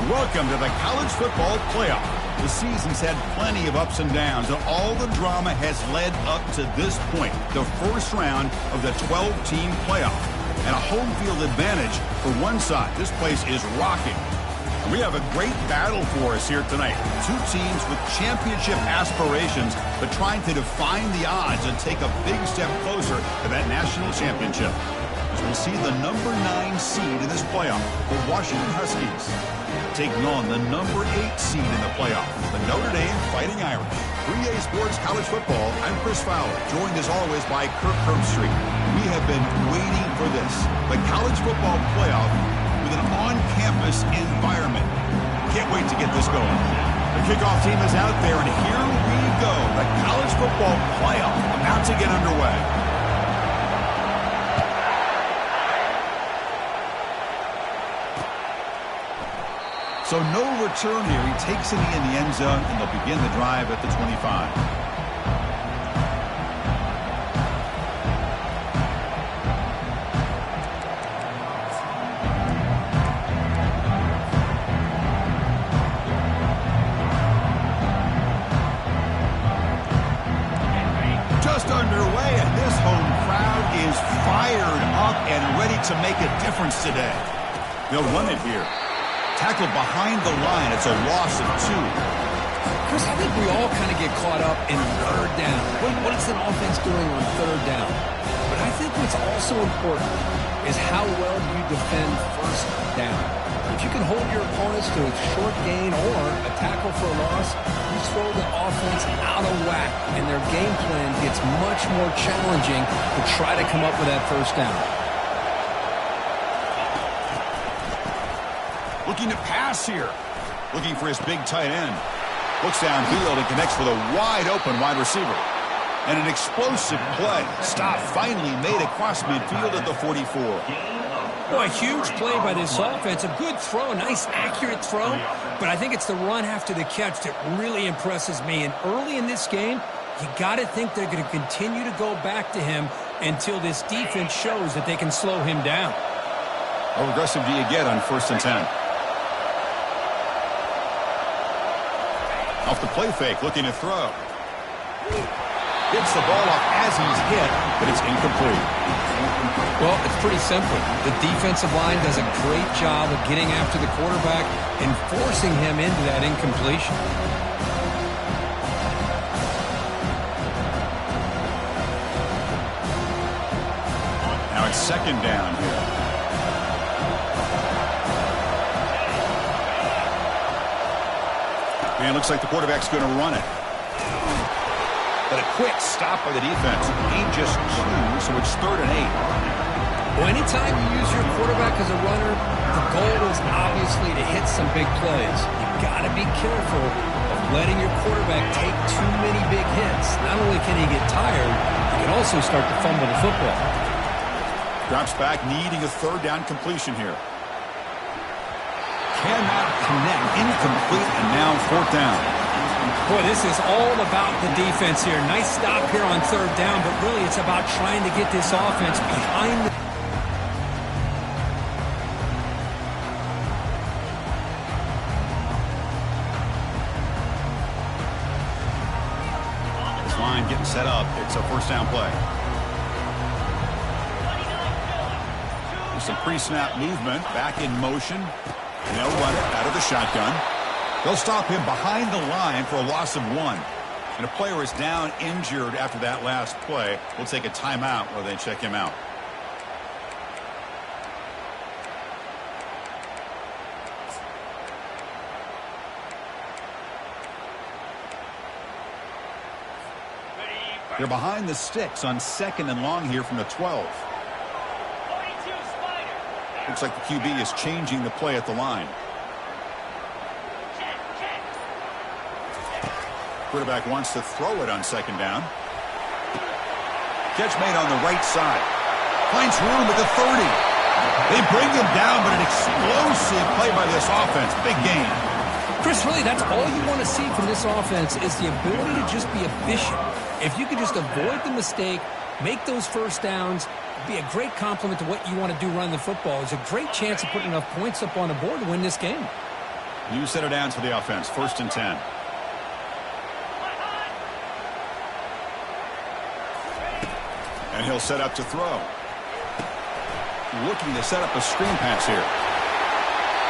Welcome to the college football playoff. The season's had plenty of ups and downs, and all the drama has led up to this point, the first round of the 12-team playoff. And a home field advantage for one side. This place is rocking. We have a great battle for us here tonight. Two teams with championship aspirations, but trying to define the odds and take a big step closer to that national championship. As we'll see the number 9 seed in this playoff, the Washington Huskies, taking on the number 8 seed in the playoff, the Notre Dame Fighting Irish. 3A Sports College Football, I'm Chris Fowler, joined as always by Kirk Herbstreit. We have been waiting for this, the college football playoff with an on-campus environment. Can't wait to get this going. The kickoff team is out there, and here we go. The college football playoff about to get underway. So no return here. He takes it in the end zone, and they'll begin the drive at the 25. Just underway, and this home crowd is fired up and ready to make a difference today. They'll run it here. Tackled behind the line. It's a loss of 2. Chris, I think we all kind of get caught up in third down. What is an offense doing on third down? But I think what's also important is how well you defend first down. If you can hold your opponents to a short gain or a tackle for a loss, you throw the offense out of whack, and their game plan gets much more challenging to try to come up with that first down. Looking to pass here. Looking for his big tight end. Looks downfield and connects with a wide-open wide receiver. And an explosive play. Stop finally made across midfield at the 44. Well, a huge play by this offense. A good throw, a nice, accurate throw. But I think it's the run after the catch that really impresses me. And early in this game, you got to think they're going to continue to go back to him until this defense shows that they can slow him down. How aggressive do you get on 1st and 10? Off the play fake, looking to throw. Gets the ball off as he's hit, but it's incomplete. Well, it's pretty simple. The defensive line does a great job of getting after the quarterback and forcing him into that incompletion. Now it's 2nd down here. And it looks like the quarterback's going to run it. But a quick stop by the defense. Gain just 2, so it's 3rd and 8. Well, anytime you use your quarterback as a runner, the goal is obviously to hit some big plays. You've got to be careful of letting your quarterback take too many big hits. Not only can he get tired, he can also start to fumble the football. Drops back, needing a 3rd down completion here. Cannot connect, incomplete, and now 4th down. Boy, this is all about the defense here. Nice stop here on 3rd down, but really it's about trying to get this offense behind the... This line getting set up. It's a 1st down play. There's some pre-snap movement, back in motion. And they'll run it out of the shotgun. They'll stop him behind the line for a loss of 1. And a player is down injured after that last play. We'll take a timeout while they check him out. They're behind the sticks on 2nd and long here from the 12. Looks like the QB is changing the play at the line. Quarterback wants to throw it on 2nd down. Catch made on the right side. Finds room at the 30. They bring him down, but an explosive play by this offense. Big game. Chris, really, that's all you want to see from this offense is the ability to just be efficient. If you can just avoid the mistake, make those 1st downs, be a great compliment to what you want to do running the football. It's a great chance of putting enough points up on the board to win this game. You set it down to the offense. 1st and 10. And he'll set up to throw. Looking to set up a screen pass here.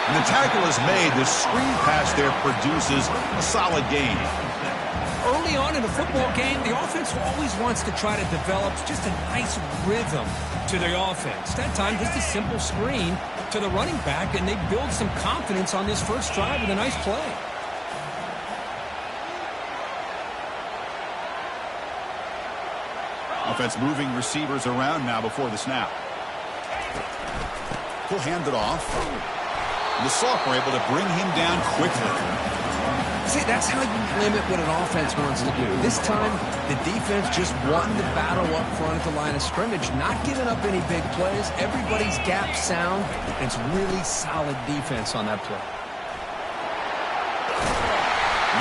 And the tackle is made. The screen pass there produces a solid gain. Early on in a football game, the offense always wants to try to develop just a nice rhythm to the offense. That time, just a simple screen to the running back, and they build some confidence on this first drive with a nice play. Offense moving receivers around now before the snap. He'll hand it off. The sophomore able to bring him down quickly. See, that's how you limit what an offense wants to do. This time, the defense just won the battle up front at the line of scrimmage, not giving up any big plays. Everybody's gap sound. It's really solid defense on that play.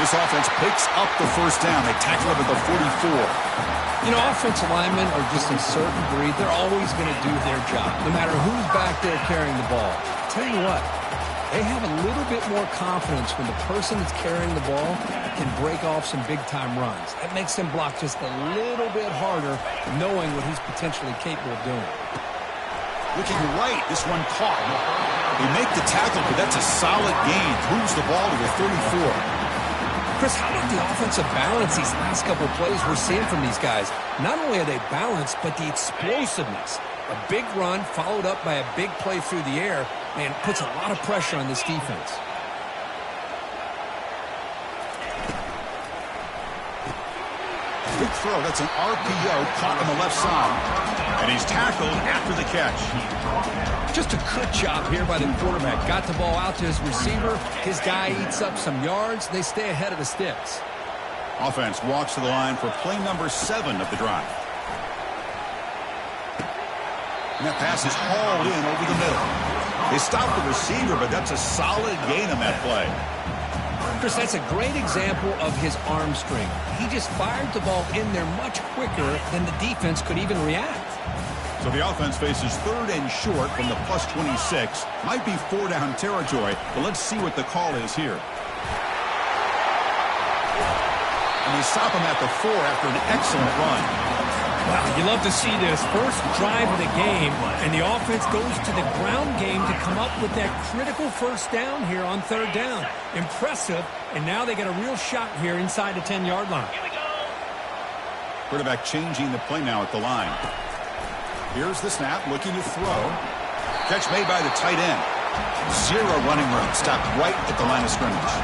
This offense picks up the first down. They tackle him at the 44. You know, offensive linemen are just a certain breed. They're always going to do their job, no matter who's back there carrying the ball. Tell you what, they have a little bit more confidence when the person that's carrying the ball can break off some big-time runs. That makes them block just a little bit harder, knowing what he's potentially capable of doing. Looking right, this one caught. They make the tackle, but that's a solid gain. Moves the ball to the 34. Chris, how about the offensive balance these last couple of plays we're seeing from these guys? Not only are they balanced, but the explosiveness. A big run followed up by a big play through the air, and puts a lot of pressure on this defense. Big throw. That's an RPO caught on the left side. And he's tackled after the catch. Just a good job here by the quarterback. Got the ball out to his receiver. His guy eats up some yards. They stay ahead of the sticks. Offense walks to the line for play number 7 of the drive. And that pass is hauled in over the middle. They stop the receiver, but that's a solid gain on that play. Chris, that's a great example of his arm strength. He just fired the ball in there much quicker than the defense could even react. So the offense faces 3rd and short from the plus 26. Might be 4-down territory, but let's see what the call is here. And they stop him at the 4 after an excellent run. Wow, you love to see this. First drive of the game, and the offense goes to the ground game to come up with that critical first down here on 3rd down. Impressive, and now they got a real shot here inside the 10-yard line. Quarterback changing the play now at the line. Here's the snap, looking to throw. Catch made by the tight end. 0 running room, stopped right at the line of scrimmage.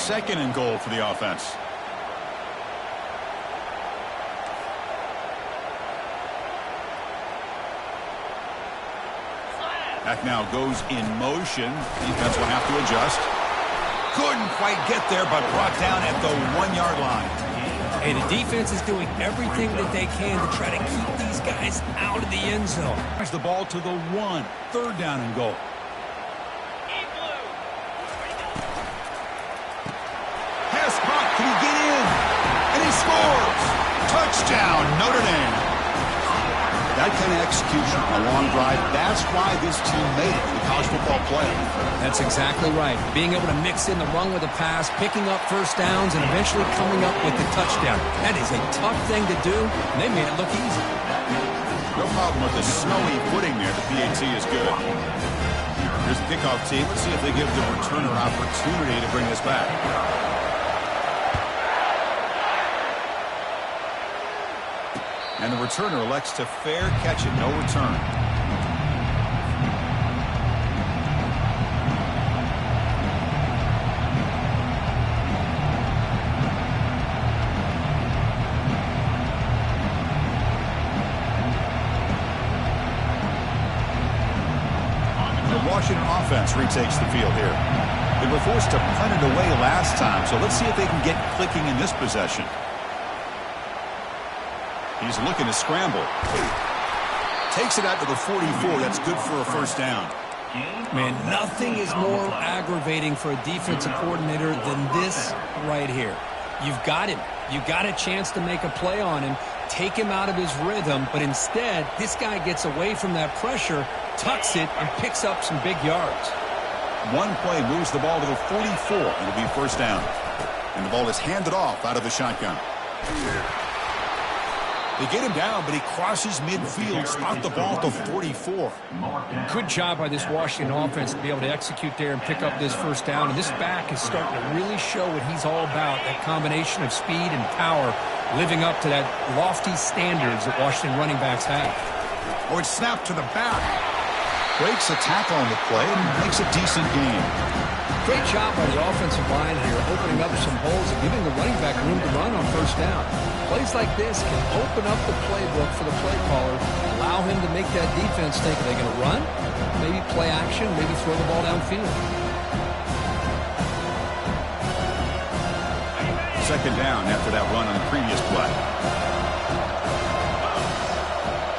2nd and goal for the offense. Back now goes in motion. Defense will have to adjust. Couldn't quite get there, but brought down at the 1-yard line. Hey, the defense is doing everything that they can to try to keep these guys out of the end zone. There's the ball to the 1. 3rd down and goal. Can he get in? And he scores! Touchdown, Notre Dame. That kind of execution, a long drive, that's why this team made it in the college football playoff. That's exactly right. Being able to mix in the run with a pass, picking up first downs, and eventually coming up with the touchdown. That is a tough thing to do, and they made it look easy. No problem with the snowy footing there. The PAT is good. Here's the kickoff team. Let's see if they give the returner opportunity to bring this back. And the returner elects to fair catch it, no return. The Washington offense retakes the field here. They were forced to punt it away last time, so let's see if they can get clicking in this possession. He's looking to scramble. Takes it out to the 44. That's good for a first down. Man, nothing is more aggravating for a defensive coordinator than this right here. You've got him. You've got a chance to make a play on him, take him out of his rhythm, but instead, this guy gets away from that pressure tucks it, and picks up some big yards. One play moves the ball to the 44. It'll be first down. And the ball is handed off out of the shotgun. They get him down, but he crosses midfield, spot the ball to 44. Good job by this Washington offense to be able to execute there and pick up this first down. And this back is starting to really show what he's all about, that combination of speed and power, living up to that lofty standards that Washington running backs have. Oh, it's snapped to the back. Breaks a tackle on the play and makes a decent gain. Great job by the offensive line here, opening up some holes and giving the running back room to run on first down. Plays like this can open up the playbook for the play caller, allow him to make that defense think, are they going to run? Maybe play action, maybe throw the ball downfield. Second down after that run on the previous play.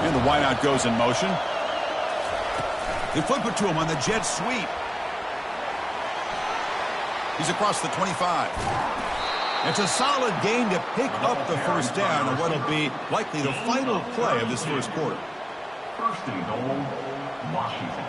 And the wideout goes in motion. They flip it to him on the jet sweep. He's across the 25. It's a solid gain to pick up the first down on what will be likely the final play of this first quarter. First and goal, Washington.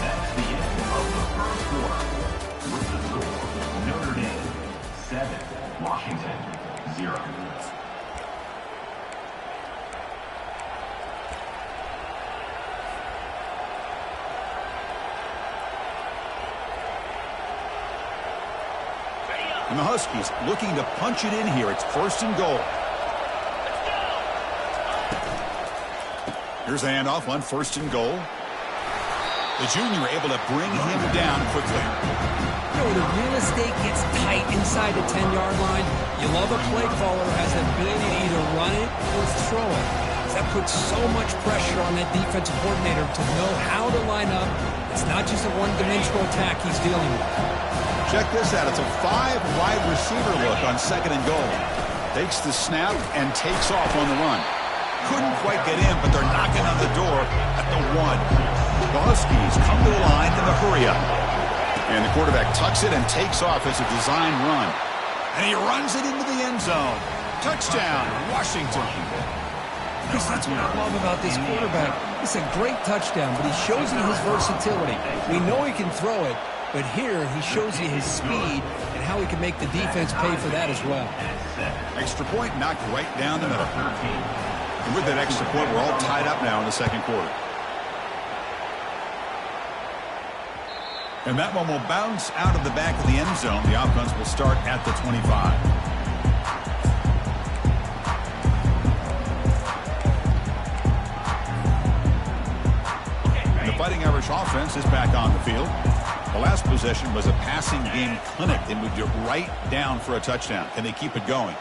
That's the end of the first quarter. With the score, Notre Dame 7, Washington 0. And the Huskies looking to punch it in here. It's first and goal. Here's the handoff on first and goal. The junior able to bring him down quickly. You know, the real estate gets tight inside the 10-yard line. You love a play caller who has the ability to either run it or throw it. That puts so much pressure on that defensive coordinator to know how to line up. It's not just a one-dimensional attack he's dealing with. Check this out. It's a 5-wide receiver look on second and goal. Takes the snap and takes off on the run. Couldn't quite get in, but they're knocking on the door at the 1. The Huskies come to the line in the hurry up. And the quarterback tucks it and takes off as a design run. And he runs it into the end zone. Touchdown, Washington. Chris, that's what I love about this quarterback. It's a great touchdown, but he shows you his versatility. We know he can throw it, but here he shows you his speed and how he can make the defense pay for that as well. Extra point knocked right down the middle. And with that extra point, we're all tied up now in the second quarter. And that one will bounce out of the back of the end zone. The offense will start at the 25. The Fighting Irish offense is back on the field. The last possession was a passing game clinic. They moved it right down for a touchdown. Can they keep it going?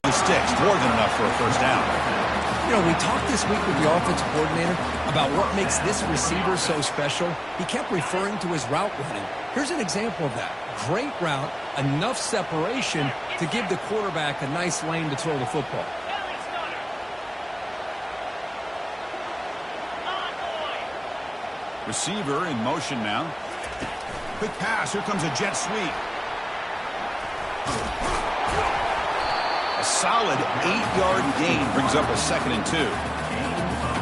The sticks, more than enough for a first down. You know, we talked this week with the offensive coordinator about what makes this receiver so special. He kept referring to his route running. Here's an example of that. Great route, enough separation to give the quarterback a nice lane to throw the football. Receiver in motion now. Quick pass. Here comes a jet sweep. A solid 8-yard gain brings up a second and 2.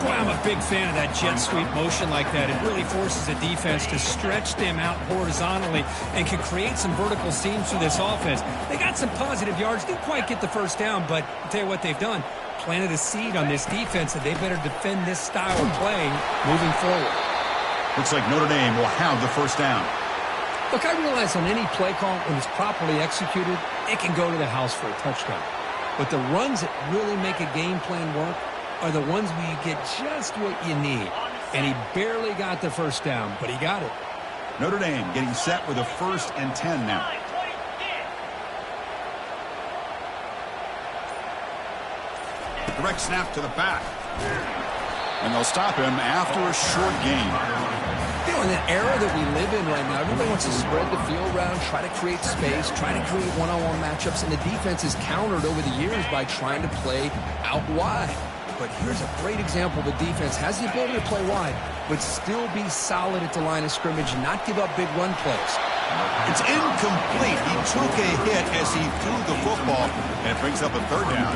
Boy, I'm a big fan of that jet sweep motion like that. It really forces a defense to stretch them out horizontally and can create some vertical seams through this offense. They got some positive yards. Didn't quite get the first down, but I'll tell you what they've done. Planted a seed on this defense that they better defend this style of playing moving forward. Looks like Notre Dame will have the first down. Look, I realize on any play call, when it's properly executed, it can go to the house for a touchdown. But the runs that really make a game plan work are the ones where you get just what you need. And he barely got the first down, but he got it. Notre Dame getting set with a 1st and 10 now. Direct snap to the back. And they'll stop him after a short gain. You know, in the era that we live in right now, everybody wants to spread the field around, try to create space, try to create one-on-one matchups, and the defense is countered over the years by trying to play out wide. But here's a great example. The defense has the ability to play wide, but still be solid at the line of scrimmage and not give up big run plays. It's incomplete. He took a hit as he threw the football, and it brings up a third down.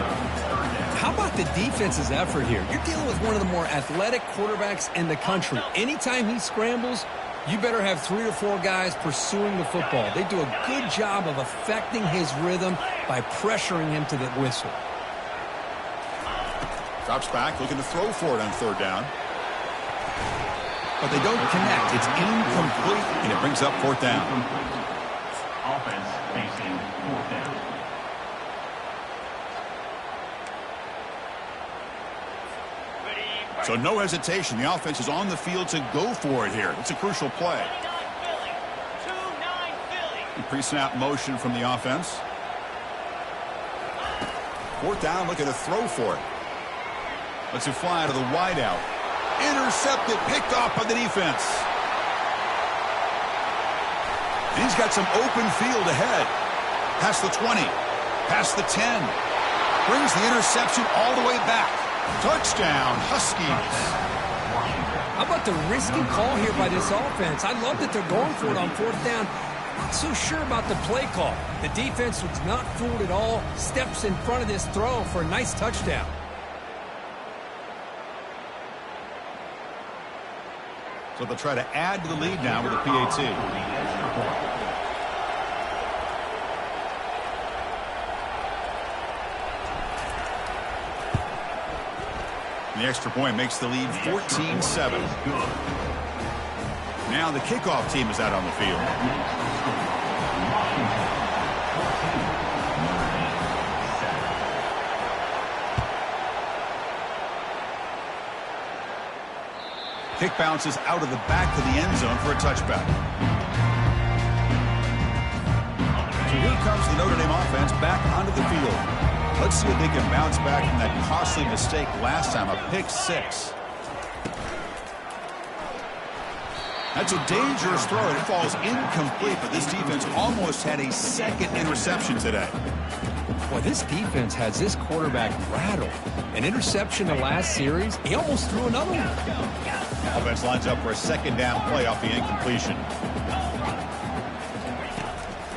How about the defense's effort here? You're dealing with one of the more athletic quarterbacks in the country. Anytime he scrambles, you better have 3 or 4 guys pursuing the football. They do a good job of affecting his rhythm by pressuring him to the whistle. Drops back, looking to throw for it on third down. But they don't connect. It's incomplete, and it brings up fourth down. Offense facing fourth down. So no hesitation. The offense is on the field to go for it here. It's a crucial play. Pre-snap motion from the offense. Fourth down, looking to throw for it. Lets it fly to the wideout. Intercepted, picked off by the defense. And he's got some open field ahead. Past the 20, past the 10. Brings the interception all the way back. Touchdown, Huskies. How about the risky call here by this offense? I love that they're going for it on fourth down. Not so sure about the play call. The defense was not fooled at all. Steps in front of this throw for a nice touchdown. So they'll try to add to the lead now with a PAT. The extra point makes the lead 14-7. Now the kickoff team is out on the field. Kick bounces out of the back of the end zone for a touchback. So here comes the Notre Dame offense back onto the field. Let's see if they can bounce back from that costly mistake last time, a pick six. That's a dangerous throw, and it falls incomplete, but this defense almost had a second interception today. Boy, this defense has this quarterback rattled. An interception in the last series, he almost threw another one. Offense lines up for a second down play off the incompletion.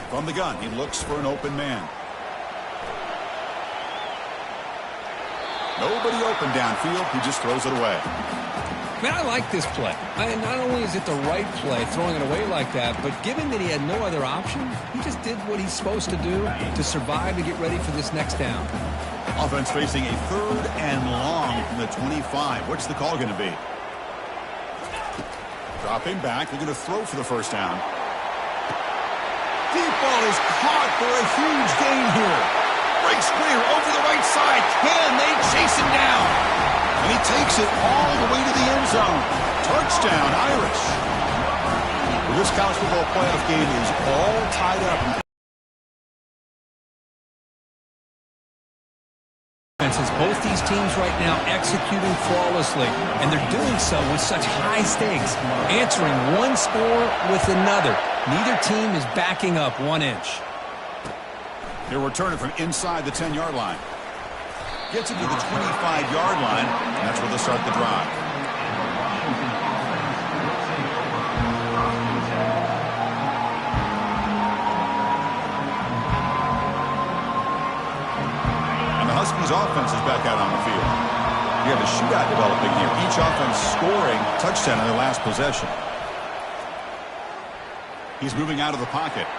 From the gun, he looks for an open man. Nobody open downfield. He just throws it away. Man, I like this play. Not only is it the right play, throwing it away like that, but given that he had no other option, he just did what he's supposed to do to survive and get ready for this next down. Offense facing a third and long from the 25. What's the call going to be? Dropping back. They're going to throw for the first down. Deep ball is caught for a huge gain here. Breaks clear over the right side. Can they chase him down? And he takes it all the way to the end zone. Touchdown, Irish. Well, this college football playoff game is all tied up. Both these teams right now executing flawlessly, and they're doing so with such high stakes, answering one score with another. Neither team is backing up 1 inch. They'll return it from inside the 10-yard line. Gets it to the 25-yard line, and that's where they'll start the drive. Huskies offense is back out on the field. You have a shootout developing here. Each offense scoring touchdown in their last possession. He's moving out of the pocket.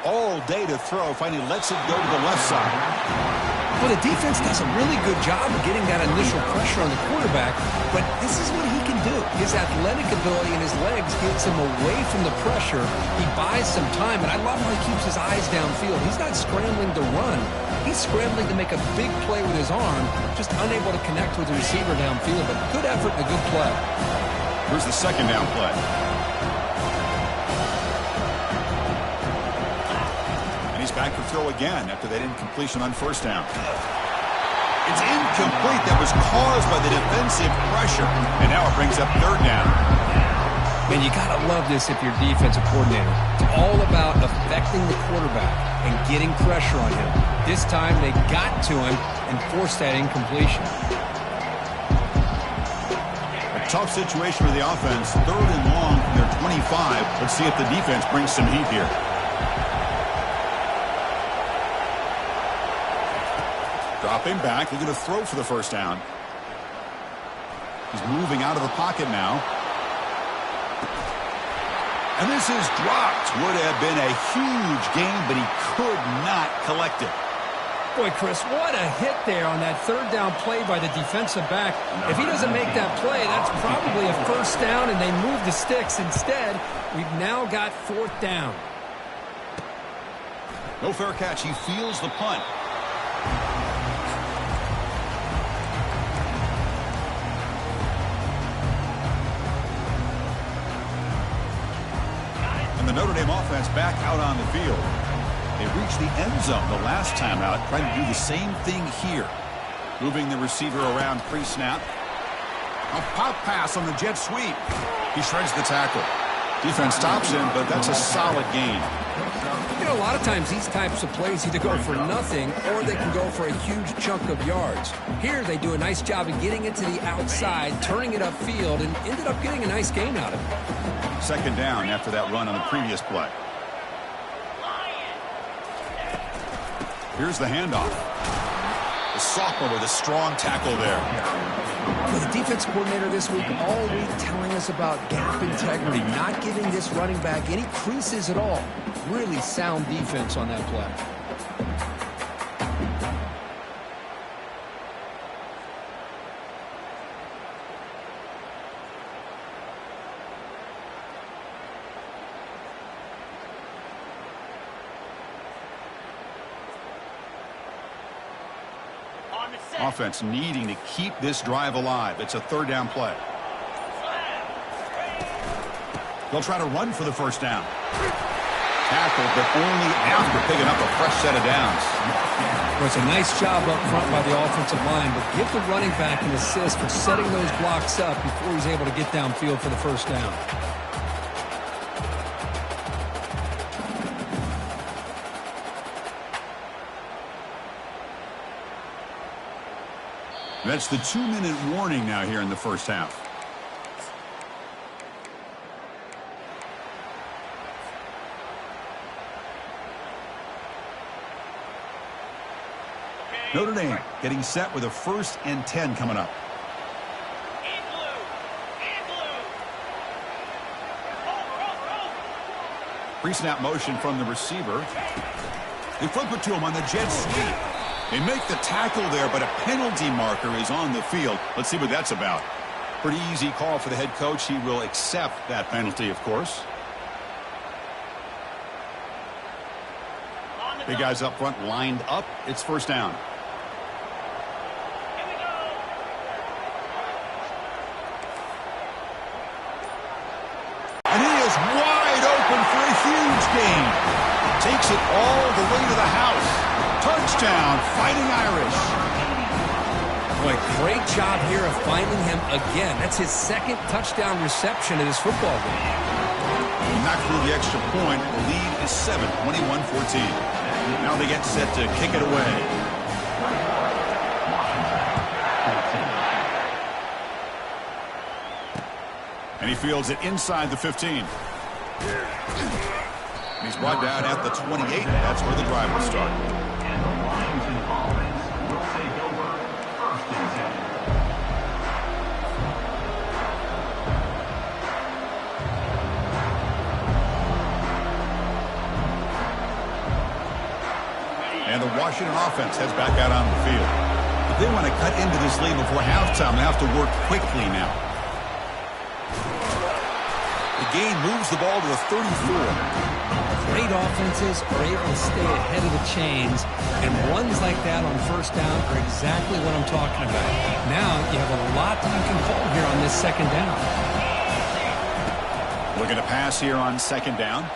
All day to throw. Finally lets it go to the left side. Well, the defense does a really good job of getting that initial pressure on the quarterback, but this is what he can do. His athletic ability and his legs gets him away from the pressure. He buys some time, and I love how he keeps his eyes downfield. He's not scrambling to run. He's scrambling to make a big play with his arm, just unable to connect with the receiver downfield, but good effort and a good play. Here's the second down play. Back to throw again after that incompletion on first down. It's incomplete. That was caused by the defensive pressure. And now it brings up third down. And you got to love this if you're defensive coordinator. It's all about affecting the quarterback and getting pressure on him. This time they got to him and forced that incompletion. A tough situation for the offense. 3rd and long from their 25. Let's see if the defense brings some heat here. Dropping back. They're going to throw for the first down. He's moving out of the pocket now. And this is dropped. Would have been a huge gain, but he could not collect it. Boy, Chris, what a hit there on that 3rd down play by the defensive back. If he doesn't make that play, that's probably a first down, and they move the sticks. Instead, we've now got 4th down. No fair catch. He feels the punt. The Notre Dame offense back out on the field. They reached the end zone the last time out, trying to do the same thing here. Moving the receiver around pre-snap. A pop pass on the jet sweep. He shreds the tackle. Defense stops him, but that's a solid gain. You know, a lot of times these types of plays either go for nothing or they can go for a huge chunk of yards. Here they do a nice job of getting it to the outside, turning it upfield, and ended up getting a nice gain out of it. 2nd down after that run on the previous play. Here's the handoff. The sophomore with a strong tackle there. Well, the defense coordinator this week all week telling us about gap integrity, not giving this running back any creases at all. Really sound defense on that play. Offense needing to keep this drive alive. It's a 3rd down play. They'll try to run for the first down. Tackled, but only after picking up a fresh set of downs. Well, it's a nice job up front by the offensive line, but give the running back an assist for setting those blocks up before he's able to get downfield for the first down. That's the 2-minute warning now here in the first half. Notre Dame getting set with a 1st and 10 coming up. Pre-snap motion from the receiver. They flip it to him on the jet sweep. They make the tackle there, but a penalty marker is on the field. Let's see what that's about. Pretty easy call for the head coach. He will accept that penalty, of course. Big guys up front lined up. It's 1st down. And he is wide open for a huge gain. Takes it all the way to the house. Touchdown, Fighting Irish. Boy, great job here of finding him again. That's his 2nd touchdown reception in his football game. Knocked through the extra point. The lead is 7, 21-14. Now they get set to kick it away. And he fields it inside the 15. He's brought down at the 28. That's where the drive will start. And the Washington offense will take over 1st and 10. And the Washington offense heads back out on the field. If they want to cut into this lead before halftime, they have to work quickly now. The gain moves the ball to the 34. Great offenses are able to stay ahead of the chains, and runs like that on 1st down are exactly what I'm talking about. Now you have a lot that you can call here on this 2nd down. Looking to pass here on 2nd down.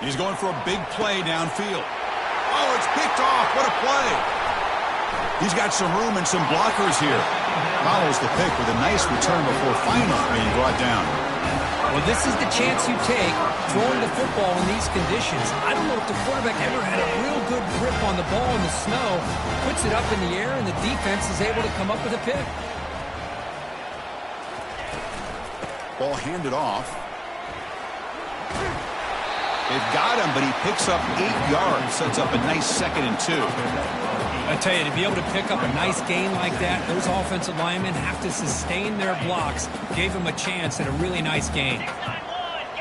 He's going for a big play downfield. Oh, it's picked off. What a play. He's got some room and some blockers here. Follows the pick with a nice return before finally being brought down. Well, this is the chance you take throwing the football in these conditions. I don't know if the quarterback ever had a real good grip on the ball in the snow, puts it up in the air, and the defense is able to come up with a pick. Ball handed off. They've got him, but he picks up 8 yards, sets up a nice 2nd and 2. I tell you, to be able to pick up a nice gain like that, those offensive linemen have to sustain their blocks. Gave him a chance at a really nice gain.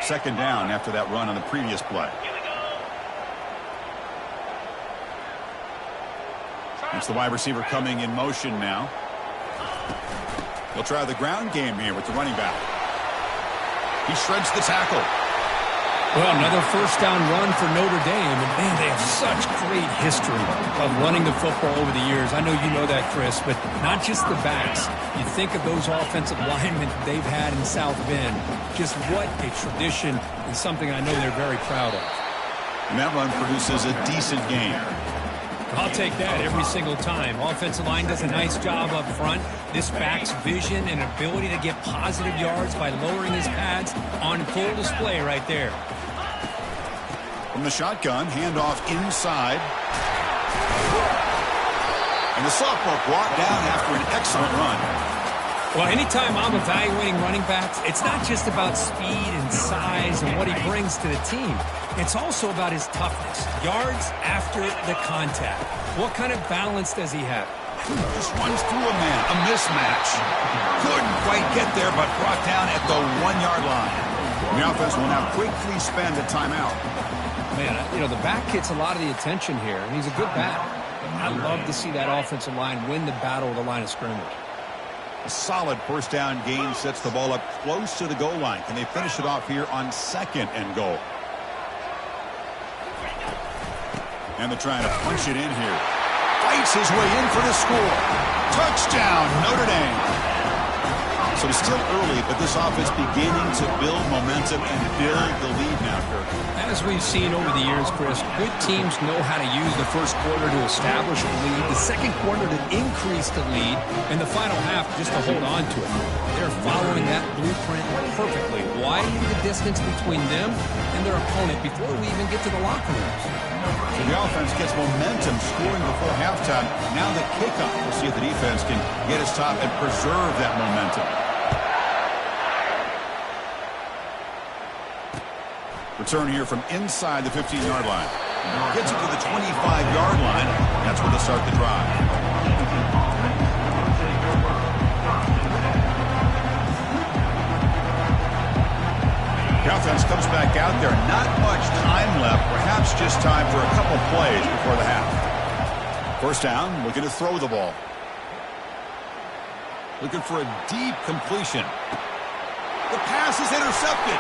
2nd down after that run on the previous play. It's the wide receiver coming in motion now. He'll try the ground game here with the running back. He shreds the tackle. Well, another first down run for Notre Dame. And, man, they have such great history of running the football over the years. I know you know that, Chris, but not just the backs. You think of those offensive linemen they've had in South Bend. Just what a tradition and something I know they're very proud of. And that run produces a decent gain. I'll take that every single time. Offensive line does a nice job up front. This back's vision and ability to get positive yards by lowering his pads on full display right there. From the shotgun, handoff inside. And the sophomore brought down after an excellent run. Well, anytime I'm evaluating running backs, it's not just about speed and size and what he brings to the team. It's also about his toughness. Yards after the contact. What kind of balance does he have? Just runs through a man. A mismatch. Couldn't quite get there, but brought down at the 1-yard line. And the offense will now quickly spend a timeout. Man, you know, the back gets a lot of the attention here, and he's a good back. I love to see that offensive line win the battle of the line of scrimmage. A solid first down gain sets the ball up close to the goal line. Can they finish it off here on 2nd and goal? And they're trying to punch it in here. Fights his way in for the score. Touchdown, Notre Dame. So it's still early, but this offense beginning to build momentum and build the lead now, Kirk. As we've seen over the years, Chris, good teams know how to use the first quarter to establish a lead, the second quarter to increase the lead, and the final half just to hold on to it. They're following that blueprint perfectly, widening the distance between them and their opponent before we even get to the locker rooms. So the offense gets momentum scoring before halftime. Now the kickoff. We'll see if the defense can get his top and preserve that momentum. Return here from inside the 15-yard line. Gets it to the 25-yard line. That's where they start the drive. The offense comes back out there. Not much time left. Perhaps just time for a couple plays before the half. First down, looking to throw the ball. Looking for a deep completion. The pass is intercepted.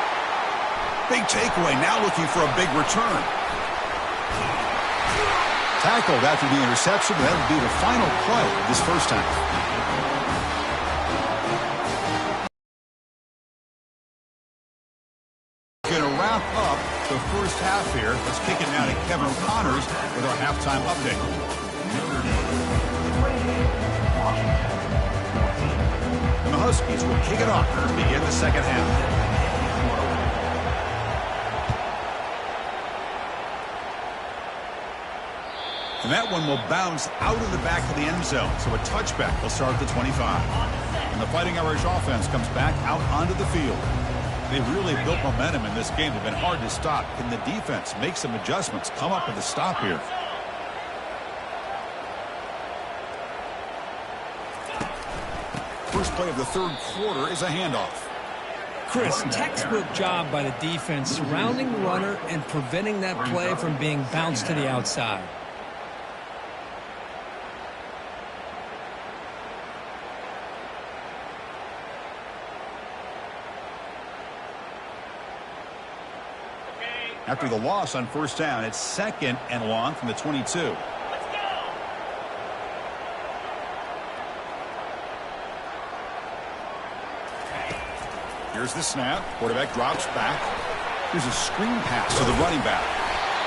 Big takeaway, now looking for a big return. Tackled after the interception, but that would be the final play of this first half. Going to wrap up the first half here. Let's kick it now to Kevin Connors with our halftime update. And the Huskies will kick it off to begin the second half. And that one will bounce out of the back of the end zone. So a touchback will start at the 25. And the Fighting Irish offense comes back out onto the field. They've really built momentum in this game. They've been hard to stop. Can the defense make some adjustments, come up with a stop here? First play of the third quarter is a handoff. Chris, textbook job by the defense surrounding the runner and preventing that play from being bounced to the outside. After the loss on first down, it's 2nd and long from the 22. Here's the snap. Quarterback drops back. Here's a screen pass to the running back.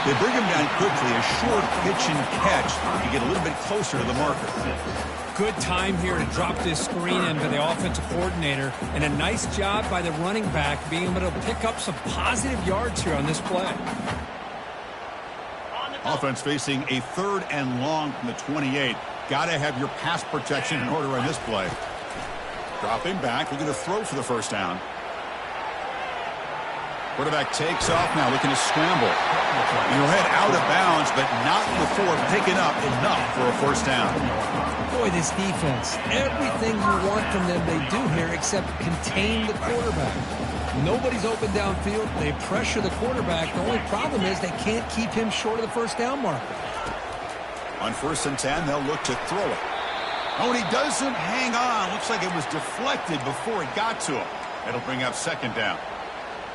They bring him down quickly, a short pitch and catch to get a little bit closer to the marker. Good time here to drop this screen into the offensive coordinator, and a nice job by the running back being able to pick up some positive yards here on this play. Offense facing a 3rd and long from the 28. Got to have your pass protection in order on this play. Dropping back, looking to throw for the first down. Quarterback takes off now, looking to scramble. And he'll head out of bounds, but not before picking up enough for a first down. Boy, this defense, everything you want from them they do here except contain the quarterback. Nobody's open downfield. They pressure the quarterback. The only problem is they can't keep him short of the first down marker. On 1st and 10, they'll look to throw it. Oh, and he doesn't hang on. Looks like it was deflected before it got to him. It'll bring up 2nd down.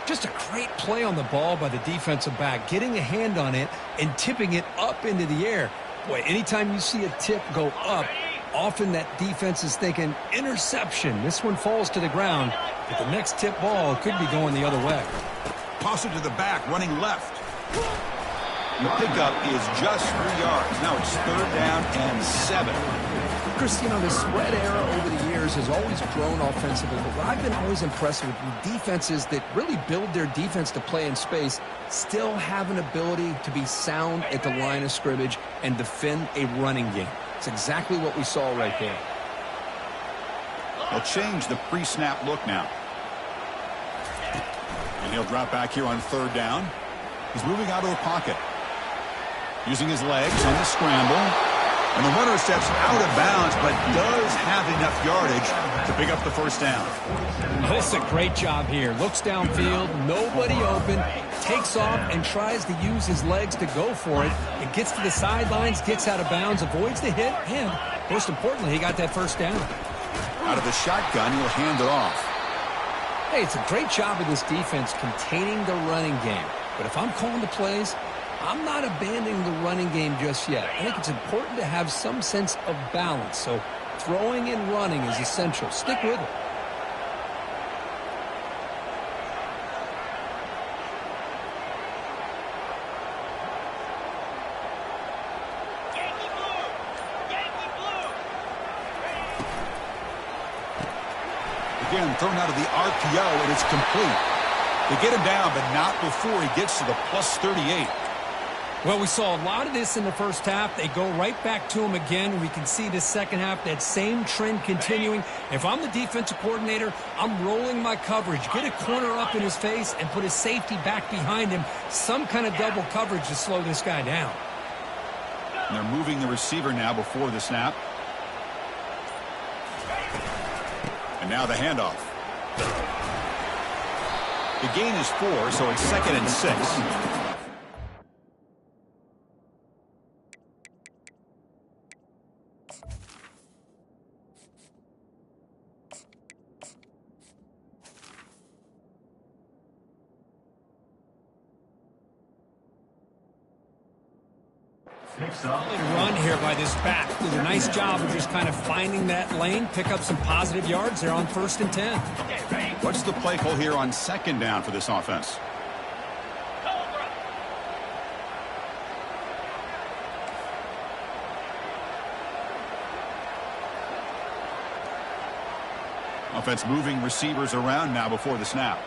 Just a great play on the ball by the defensive back, getting a hand on it and tipping it up into the air. Boy, anytime you see a tip go up, often that defense is thinking interception. This one falls to the ground, but the next tip ball could be going the other way. Toss it to the back, running left. The pickup is just 3 yards. Now it's 3rd down and 7. Chris, you know, the spread era over the years has always grown offensively, but what I've been always impressed with defenses that really build their defense to play in space still have an ability to be sound at the line of scrimmage and defend a running game. It's exactly what we saw right there. They'll change the pre-snap look now. And he'll drop back here on 3rd down. He's moving out of the pocket. Using his legs on the scramble. And the runner steps out of bounds, but does have enough yardage to pick up the first down. This is a great job here. Looks downfield, nobody open, takes off and tries to use his legs to go for it. It gets to the sidelines, gets out of bounds, avoids the hit, and most importantly, he got that first down. Out of the shotgun, he'll hand it off. Hey, it's a great job of this defense containing the running game. But if I'm calling the plays, I'm not abandoning the running game just yet. I think it's important to have some sense of balance. So throwing and running is essential. Stick with it. Again, thrown out of the RPO, and it's complete. They get him down, but not before he gets to the plus 38. Well, we saw a lot of this in the first half. They go right back to him again. We can see the second half, that same trend continuing. If I'm the defensive coordinator, I'm rolling my coverage. Get a corner up in his face and put his safety back behind him. Some kind of double coverage to slow this guy down. And they're moving the receiver now before the snap. And now the handoff. The gain is 4, so it's 2nd and 6. Run here by this back. Did a nice job of just kind of finding that lane, pick up some positive yards there on 1st and 10. What's the play call here on 2nd down for this offense? Offense moving receivers around now before the snap.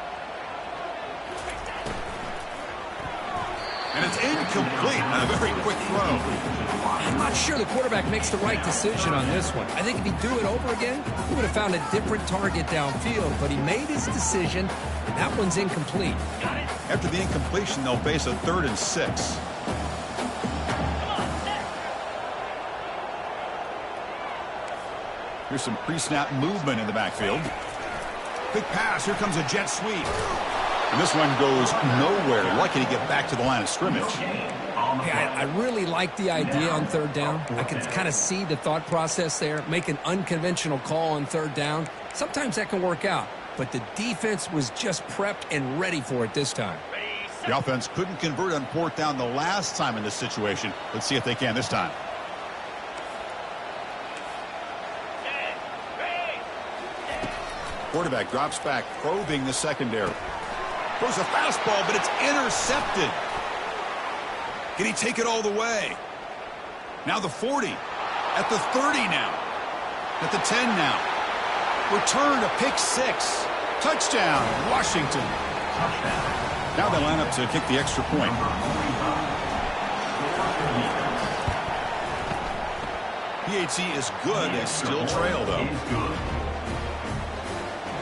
And it's incomplete on a very quick throw. I'm not sure the quarterback makes the right decision on this one. I think if he'd do it over again, he would have found a different target downfield. But he made his decision, and that one's incomplete. After the incompletion, they'll face a 3rd and 6. Here's some pre-snap movement in the backfield. Quick pass. Here comes a jet sweep. And this one goes nowhere. Lucky to get back to the line of scrimmage. Yeah, I really like the idea on 3rd down. I can kind of see the thought process there. Make an unconventional call on 3rd down. Sometimes that can work out. But the defense was just prepped and ready for it this time. The offense couldn't convert on 4th down the last time in this situation. Let's see if they can this time. Quarterback drops back, probing the secondary. Throws a fastball, but it's intercepted. Can he take it all the way? Now the 40. At the 30 now. At the 10 now. Return to pick 6. Touchdown, Washington. Now they line up to kick the extra point. PAT is good. They still trail, though.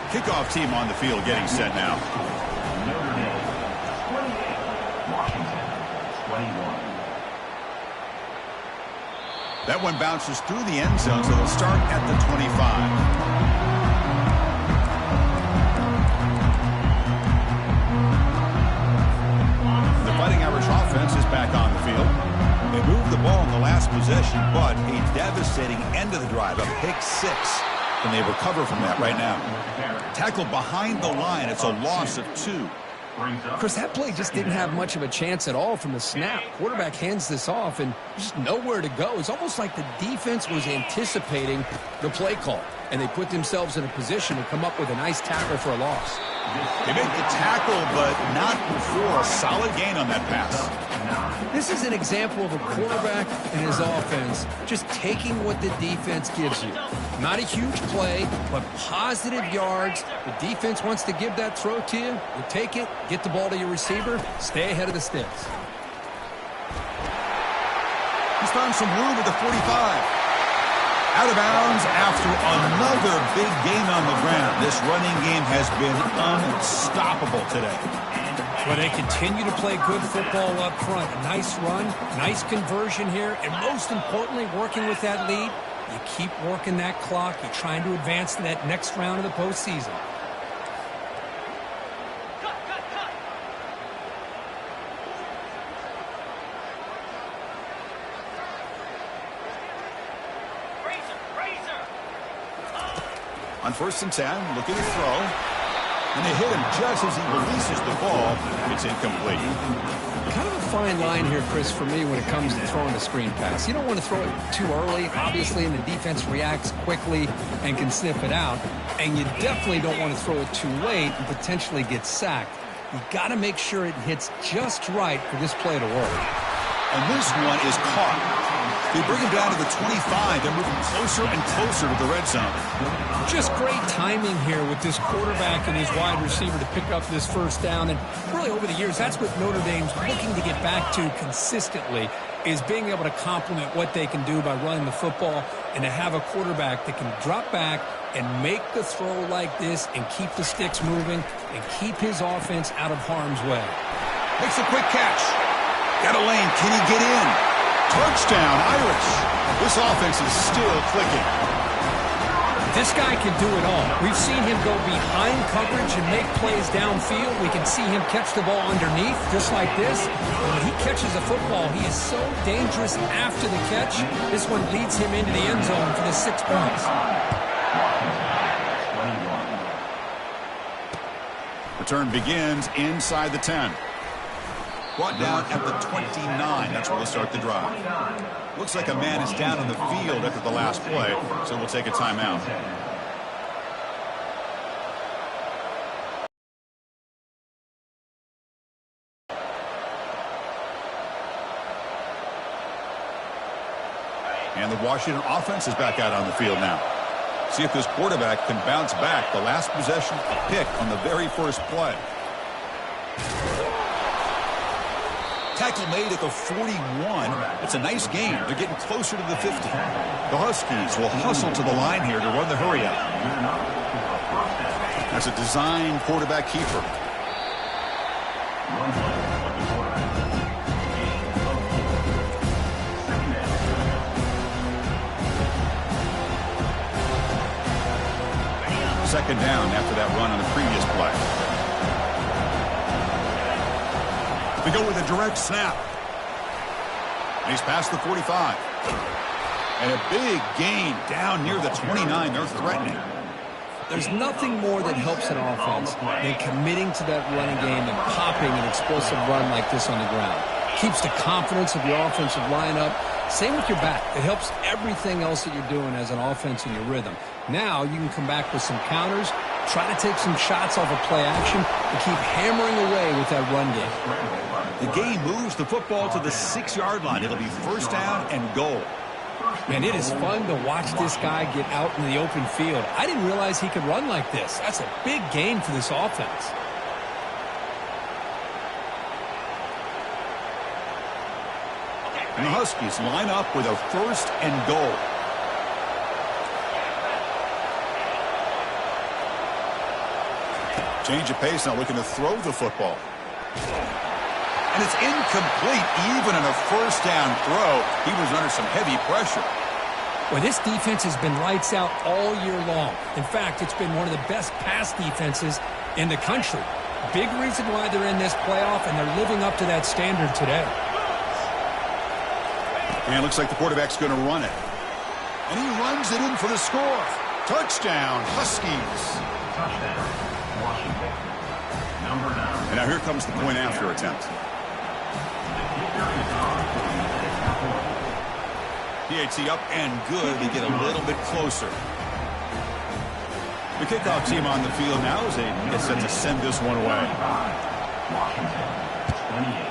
Kickoff team on the field getting set now. Notre Dame 28, Washington 21. That one bounces through the end zone, so they'll start at the 25. The Fighting Irish offense is back on the field. They moved the ball in the last possession, but a devastating end of the drive, a pick 6. And they recover from that right now. Tackle behind the line. It's a loss of 2. Chris, that play just didn't have much of a chance at all from the snap. Quarterback hands this off and just nowhere to go. It's almost like the defense was anticipating the play call, and they put themselves in a position to come up with a nice tackle for a loss. They make the tackle, but not before a solid gain on that pass. This is an example of a quarterback and his offense just taking what the defense gives you. Not a huge play, but positive yards. The defense wants to give that throw to you. You take it, get the ball to your receiver, stay ahead of the sticks. He's found some room at the 45. Out of bounds after another big gain on the ground. This running game has been unstoppable today. Well, they continue to play good football up front. A nice run, nice conversion here, and most importantly, working with that lead, you keep working that clock. You're trying to advance to that next round of the postseason. On 1st and 10, looking to throw. And they hit him just as he releases the ball. It's incomplete. Kind of a fine line here, Chris, for me when it comes to throwing a screen pass. You don't want to throw it too early, obviously, and the defense reacts quickly and can sniff it out. And you definitely don't want to throw it too late and potentially get sacked. You got to make sure it hits just right for this play to work. And this one is caught. They bring him down to the 25. They're moving closer and closer to the red zone. Just great timing here with this quarterback and his wide receiver to pick up this first down. And really over the years, that's what Notre Dame's looking to get back to consistently, is being able to complement what they can do by running the football and to have a quarterback that can drop back and make the throw like this and keep the sticks moving and keep his offense out of harm's way. Makes a quick catch. Got a lane. Can he get in? Touchdown, Irish. This offense is still clicking. This guy can do it all. We've seen him go behind coverage and make plays downfield. We can see him catch the ball underneath, just like this. When he catches a football, he is so dangerous after the catch. This one leads him into the end zone for the 6 points. Return begins inside the 10. Brought down at the 29. That's where we'll start the drive. Looks like a man is down in the field after the last play, so we'll take a timeout. And the Washington offense is back out on the field now. See if this quarterback can bounce back. The last possession, a pick on the very first play. Tackle made at the 41. It's a nice gain. They're getting closer to the 50. The Huskies will hustle to the line here to run the hurry up. That's a design quarterback keeper. Second down after that run on the previous play. We go with a direct snap. And he's past the 45. And a big gain down near the 29. They're threatening. There's nothing more that helps an offense than committing to that running game and popping an explosive run like this on the ground. Keeps the confidence of your offensive lineup. Same with your back. It helps everything else that you're doing as an offense in your rhythm. Now you can come back with some counters, try to take some shots off of play action, and keep hammering away with that run game. The game moves the football to the 6-yard line. It'll be first down and goal. And it is fun to watch this guy get out in the open field. I didn't realize he could run like this. That's a big gain for this offense. And the Huskies line up with a first and goal. Change of pace now, looking to throw the football. And it's incomplete, even on a first down throw. He was under some heavy pressure. Well, this defense has been lights out all year long. In fact, it's been one of the best pass defenses in the country. Big reason why they're in this playoff, and they're living up to that standard today. And it looks like the quarterback's going to run it. And he runs it in for the score. Touchdown, Huskies. Touchdown, Washington. Number 9. And now here comes the point after attempt. PAT up and good. They get a little bit closer. The kickoff team on the field now as they get set to send this one away. Washington, 28.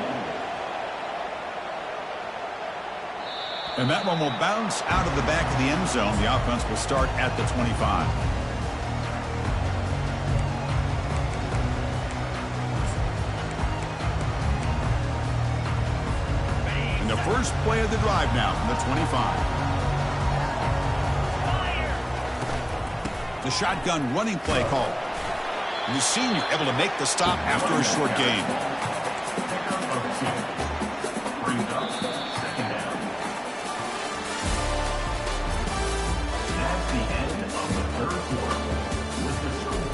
And that one will bounce out of the back of the end zone. The offense will start at the 25. And the first play of the drive now from the 25. The shotgun running play call. And the senior able to make the stop after a short gain. Brings up second down. That's the end of the third quarter. With the score,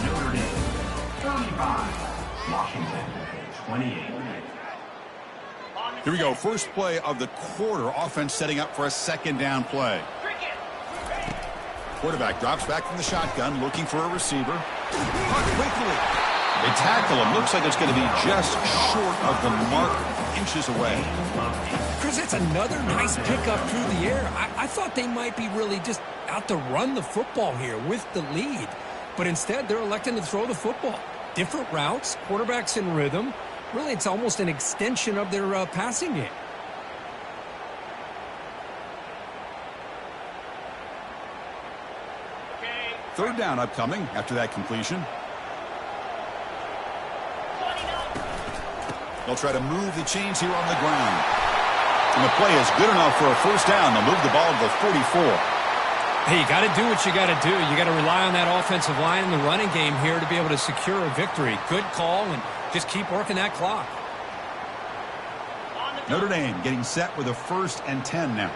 Notre Dame 35, Washington 28. Here we go. First play of the quarter. Offense setting up for a second down play. Quarterback drops back from the shotgun, looking for a receiver. Caught quickly. They tackle him. Looks like it's going to be just short of the mark, inches away. Chris, that's another nice pickup through the air. I thought they might be really just out to run the football here with the lead. But instead, they're electing to throw the football. Different routes, quarterbacks in rhythm. Really, it's almost an extension of their passing game. Third down upcoming after that completion. They'll try to move the chains here on the ground. And the play is good enough for a first down. They'll move the ball to the 44. Hey, you got to do what you got to do. You got to rely on that offensive line in the running game here to be able to secure a victory. Good call, and just keep working that clock. Notre Dame getting set with a first and 10 now.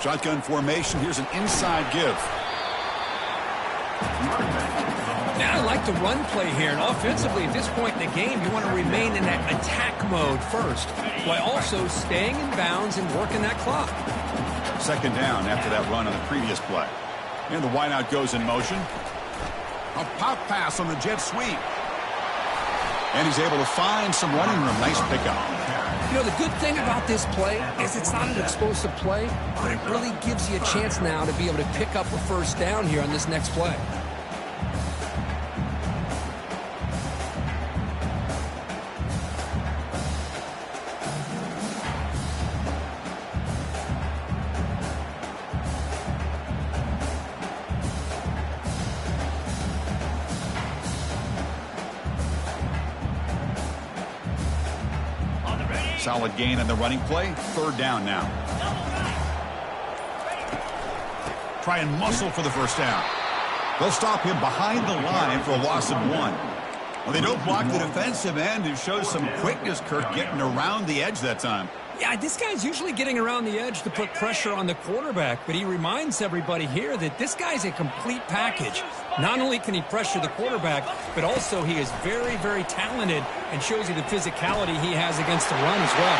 Shotgun formation. Here's an inside give. Now I like the run play here, and offensively at this point in the game, you want to remain in that attack mode first, while also staying in bounds and working that clock. Second down after that run on the previous play. And the wideout goes in motion. A pop pass on the jet sweep. And he's able to find some running room. Nice pickup. You know, the good thing about this play is it's not an explosive play, but it really gives you a chance now to be able to pick up a first down here on this next play. Solid gain on the running play. Third down now. Try and muscle for the first down. They'll stop him behind the line for a loss of 1. Well, they don't block the defensive end, who shows some quickness, Kirk, getting around the edge that time. Yeah, this guy's usually getting around the edge to put pressure on the quarterback, but he reminds everybody here that this guy's a complete package. Not only can he pressure the quarterback, but also he is very, very talented and shows you the physicality he has against the run as well.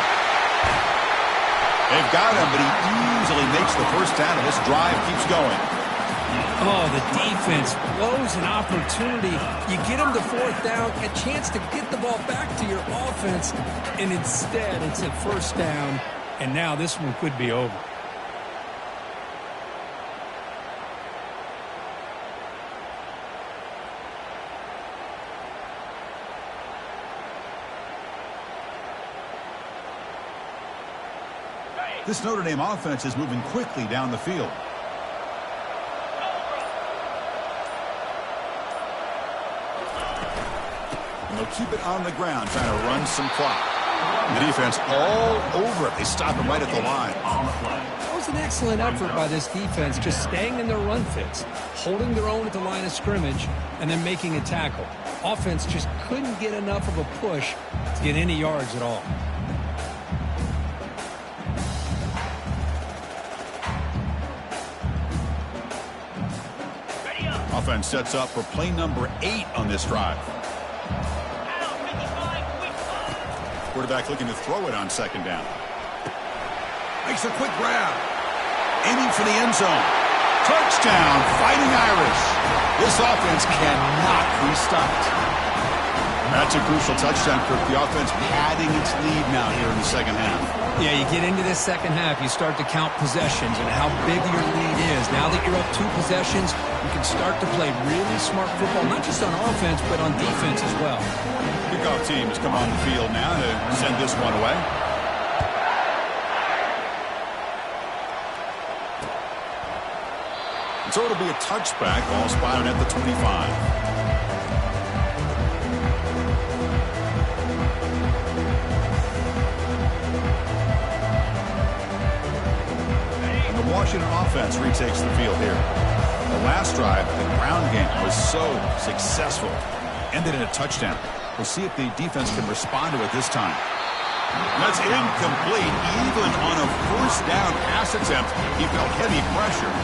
They've got him, but he easily makes the first down, and this drive keeps going. Oh, the defense blows an opportunity. You get him to fourth down, a chance to get the ball back to your offense, and instead it's a first down, and now this one could be over. This Notre Dame offense is moving quickly down the field. And they'll keep it on the ground, trying to run some clock. The defense all over it. They stop him right at the line. That was an excellent effort by this defense, just staying in their run fits, holding their own at the line of scrimmage, and then making a tackle. Offense just couldn't get enough of a push to get any yards at all. Offense sets up for play number 8 on this drive. Quarterback looking to throw it on second down. Makes a quick grab. Aiming for the end zone. Touchdown, Fighting Irish. This offense cannot be stopped. That's a crucial touchdown, Kirk. The offense padding its lead now here in the second half. Yeah, you get into this second half, you start to count possessions and how big your lead is. Now that you're up 2 possessions, you can start to play really smart football, not just on offense, but on defense as well. Kickoff team has come on the field now to send this one away. And so it'll be a touchback, ball spotted at the 25. Washington offense retakes the field here. The last drive, the ground game was so successful. Ended in a touchdown. We'll see if the defense can respond to it this time. That's incomplete. Even on a first down pass attempt, he felt heavy pressure.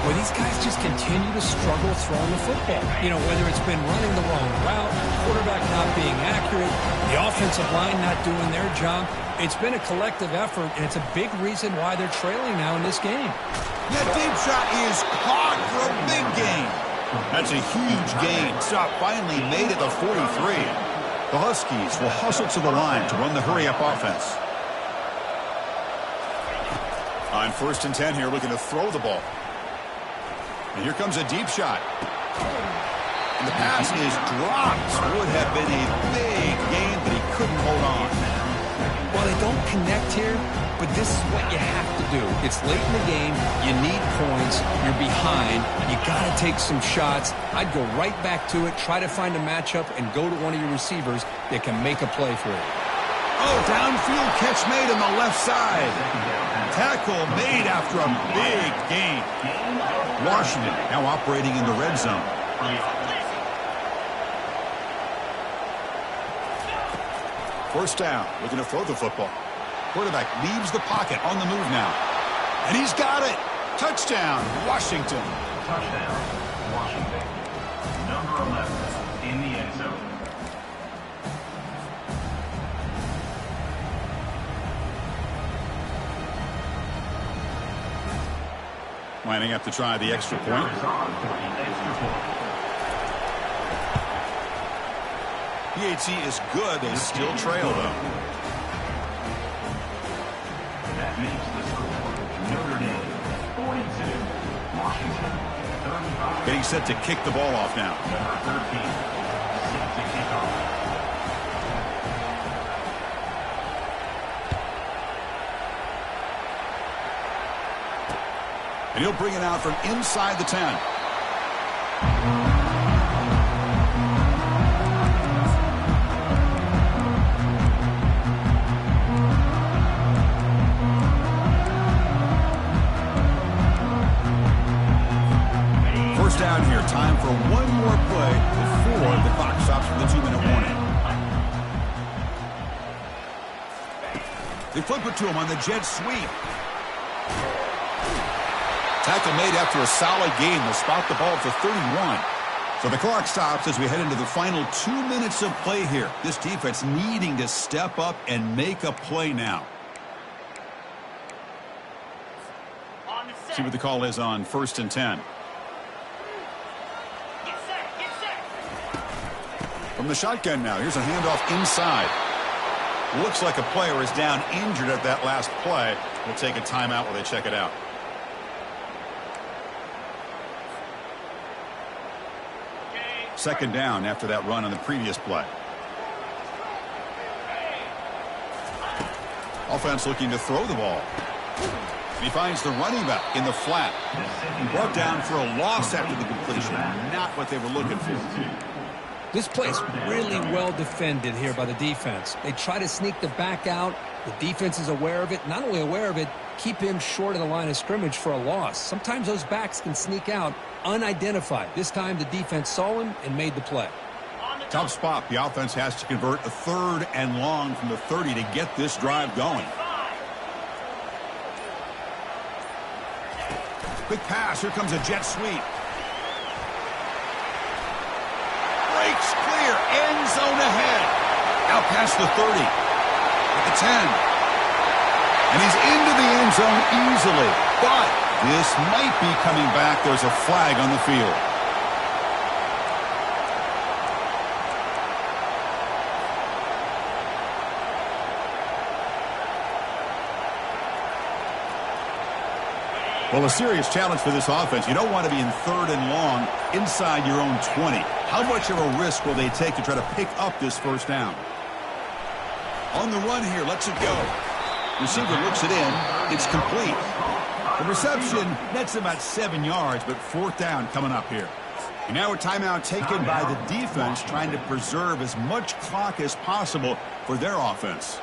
Well, these guys just continue to struggle throwing the football. You know, whether it's been running the wrong route, quarterback not being accurate, the offensive line not doing their job. It's been a collective effort, and it's a big reason why they're trailing now in this game. That deep shot is caught for a big gain. That's a huge gain. Stop finally made it to 43. The Huskies will hustle to the line to run the hurry-up offense. On 1st and 10 here, looking to throw the ball. And here comes a deep shot. And the pass is dropped. Would have been a big gain, but he couldn't hold on. Well, they don't connect here, but this is what you have to do. It's late in the game. You need points. You're behind. You got to take some shots. I'd go right back to it, try to find a matchup, and go to one of your receivers that can make a play for you. Oh, downfield catch made on the left side. Tackle made after a big gain. Washington now operating in the red zone. First down, looking to throw the football. Quarterback leaves the pocket, on the move now. And he's got it. Touchdown, Washington. Touchdown, Washington. Number 11 in the end zone. Lining up to try the extra point. PAT is good. They still trail, though. That makes the score Notre Dame 42, Washington 35. Getting set to kick the ball off now. Number 13, set to kick off. And he'll bring it out from inside the 10. First down here. Time for one more play before the clock stops for the 2-minute warning. They flip it to him on the jet sweep. Tackle made after a solid gain. They'll spot the ball for 31. So the clock stops as we head into the final 2 minutes of play here. This defense needing to step up and make a play now. See what the call is on 1st and 10. From the shotgun now, here's a handoff inside. Looks like a player is down injured at that last play. We'll take a timeout while they check it out. Second down after that run on the previous play. Offense looking to throw the ball. He finds the running back in the flat. Brought down for a loss after the completion. Not what they were looking for. This play's really well defended here by the defense. They try to sneak the back out. The defense is aware of it. Not only aware of it, keep him short of the line of scrimmage for a loss. Sometimes those backs can sneak out unidentified. This time the defense saw him and made the play. Tough spot. The offense has to convert a 3rd and long from the 30 to get this drive going. Quick pass. Here comes a jet sweep. Breaks clear. End zone ahead. Out past the 30. At the 10. And he's into the end zone easily. But this might be coming back. There's a flag on the field. Well, a serious challenge for this offense. You don't want to be in 3rd and long inside your own 20. How much of a risk will they take to try to pick up this 1st down? On the run here, lets it go. Receiver looks it in. It's complete. The reception, that's about 7 yards, but 4th down coming up here. And now a timeout taken by the defense, trying to preserve as much clock as possible for their offense.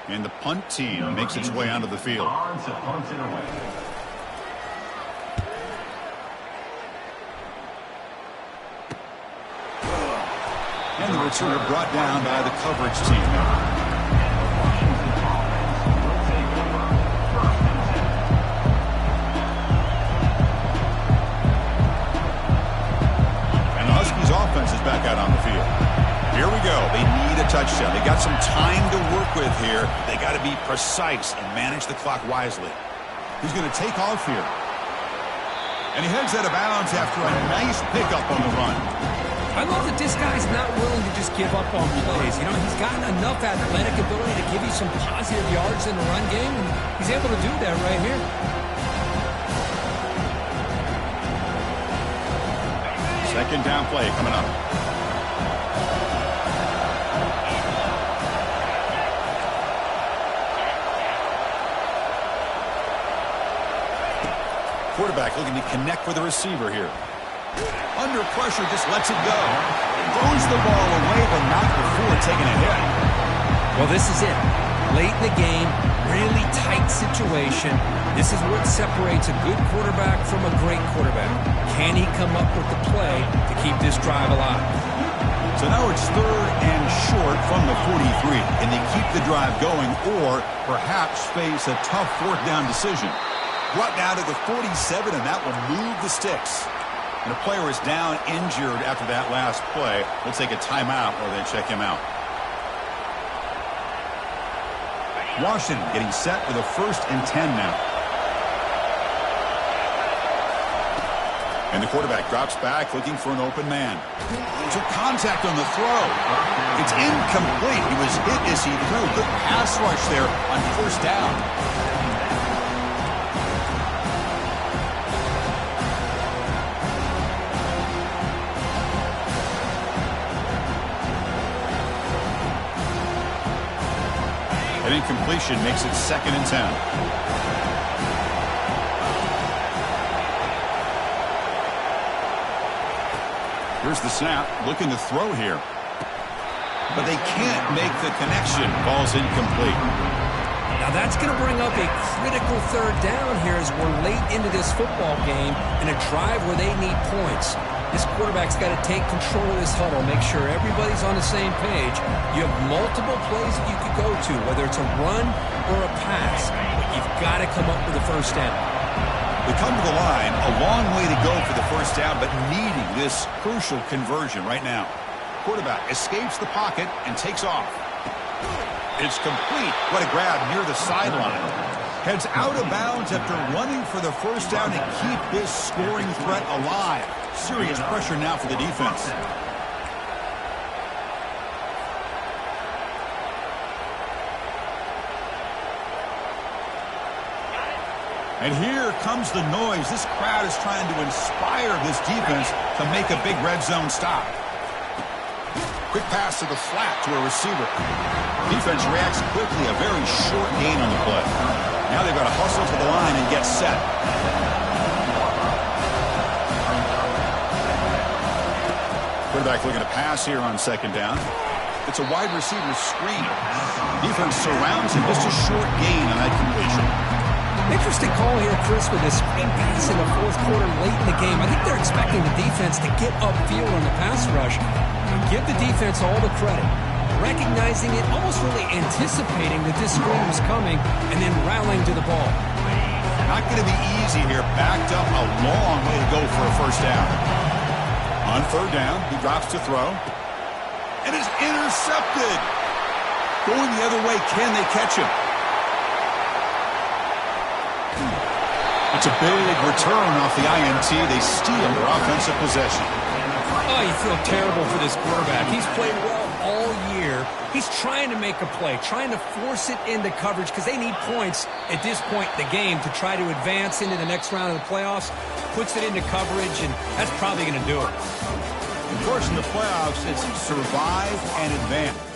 And the punt team makes its way onto the field. And the returner brought down by the coverage team. And the Huskies offense is back out on the field. Here we go. They need a touchdown. They got some time to work with here. They got to be precise and manage the clock wisely. He's going to take off here. And he heads out of bounds after a nice pickup on the run. I love that this guy's not willing to just give up on plays. You know, he's got enough athletic ability to give you some positive yards in the run game, and he's able to do that right here. Second down play coming up. Quarterback looking to connect with the receiver here. Under pressure, just lets it go. Throws the ball away, but not before taking a hit. Well, this is it. Late in the game, really tight situation. This is what separates a good quarterback from a great quarterback. Can he come up with the play to keep this drive alive? So now it's 3rd and short from the 43. Can they keep the drive going or perhaps face a tough 4th down decision? Brought down to the 47, and that will move the sticks. And the player is down injured after that last play. We'll take a timeout or they check him out. Washington getting set for the 1st and 10 now. And the quarterback drops back looking for an open man. Took contact on the throw. It's incomplete. He was hit as he threw. Good pass rush there on 1st down. An incompletion makes it 2nd and 10. Here's the snap. Looking to throw here. But they can't make the connection. Ball's incomplete. Now that's going to bring up a critical 3rd down here as we're late into this football game in a drive where they need points. This quarterback's got to take control of this huddle, make sure everybody's on the same page. You have multiple plays that you could go to, whether it's a run or a pass. But you've got to come up with a 1st down. They come to the line, a long way to go for the 1st down, but needing this crucial conversion right now. Quarterback escapes the pocket and takes off. It's complete. What a grab near the sideline. Heads out of bounds after running for the 1st down to keep this scoring threat alive. Serious pressure now for the defense. And here comes the noise. This crowd is trying to inspire this defense to make a big red zone stop. Quick pass to the flat to a receiver. Defense reacts quickly, a very short gain on the play. Now they've got to hustle to the line and get set. Quarterback looking to pass here on second down. It's a wide receiver screen. Defense surrounds him. Just a short gain on that completion. Interesting call here, Chris, with this screen pass in the fourth quarter late in the game. I think they're expecting the defense to get upfield on the pass rush and give the defense all the credit. Recognizing it, almost really anticipating that this screen was coming, and then rallying to the ball. Not going to be easy here. Backed up a long way to go for a first down. On third down, he drops to throw. And is intercepted. Going the other way, can they catch him? It's a big return off the INT. They steal their offensive possession. Oh, you feel terrible for this quarterback. He's played well all year. He's trying to make a play, trying to force it into coverage because they need points at this point in the game to try to advance into the next round of the playoffs. Puts it into coverage, and that's probably going to do it. Of course, in the playoffs, it's survive and advance.